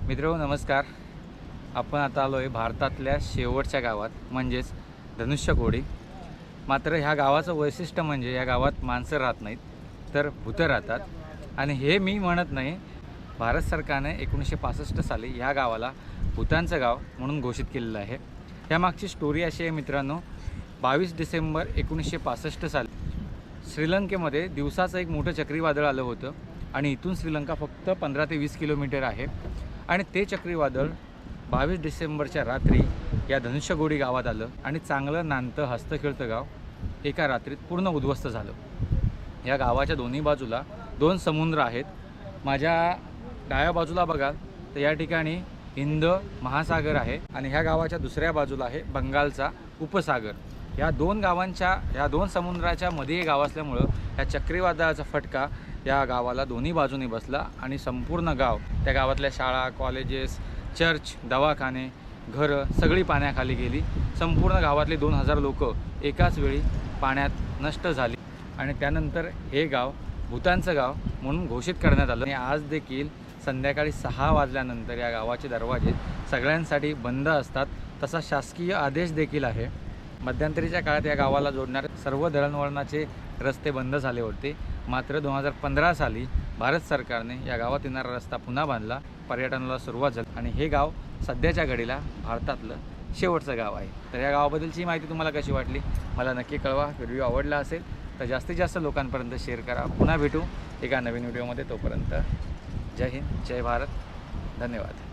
मित्रांनो नमस्कार. आपण आता आलो आहे भारतातल्या शेवटच्या गावात म्हणजेच धनुष्यकोडी. मात्र ह्या गावाचं वैशिष्ट्य म्हणजे या गावात माणसं राहत नाहीत तर भूतं राहतात. आणि हे मी म्हणत नाही, भारत सरकारने 1965 साली ह्या गावाला भूतांचं गाव म्हणून घोषित केलेलं आहे. यामागची स्टोरी अशी आहे मित्रांनो, 22 डिसेंबर 1965 साली श्रीलंकेमध्ये दिवसाचं एक मोठं चक्रीवादळ आलं होतं आणि इथून श्रीलंका फक्त 15 ते 20 किलोमीटर आहे. आणि ते चक्रीवादळ 22 डिसेंबरच्या रात्री या धनुष्यकोडी गावात आलं आणि चांगलं नांतं हसतं खेळतं गाव एका रात्रीत पूर्ण उद्ध्वस्त झालं. या गावाच्या दोन्ही बाजूला 2 समुद्र आहेत. माझ्या डाव्या बाजूला बघाल तर या ठिकाणी हिंद महासागर आहे आणि ह्या गावाच्या दुसऱ्या बाजूला आहे बंगालचा उपसागर. या 2 समुद्राच्या मध्ये हे गाव असल्यामुळं या चक्रीवादळाचा फटका या गावाला दोन्ही बाजूने बसला आणि संपूर्ण गाव, त्या गावातल्या शाळा, कॉलेजेस, चर्च, दवाखाने, घरं सगळी पाण्याखाली गेली. संपूर्ण गावातले 2000 लोक एकाच वेळी पाण्यात नष्ट झाली आणि त्यानंतर हे गाव भूतांचं गाव म्हणून घोषित करण्यात आलं. आणि आज देखील संध्याकाळी 6 वाजल्यानंतर या गावाचे दरवाजे सगळ्यांसाठी बंद असतात. तसा शासकीय आदेश देखील आहे. मध्यंतरीच्या काळात या गावाला जोडणारे सर्व दळणवळणाचे रस्ते बंद झाले होते. मात्र 2015 साली भारत सरकारने या गावात येणारा रस्ता पुन्हा बांधला, पर्यटनाला सुरुवात झाली आणि हे गाव सध्याच्या घडीला भारतातलं शेवटचं गाव आहे. तर या गावाबद्दलची माहिती तुम्हाला कशी वाटली मला नक्की कळवा. व्हिडिओ आवडला असेल तर जास्तीत जास्त लोकांपर्यंत शेअर करा. पुन्हा भेटू एका नवीन व्हिडिओमध्ये. तोपर्यंत जय हिंद, जय भारत, धन्यवाद.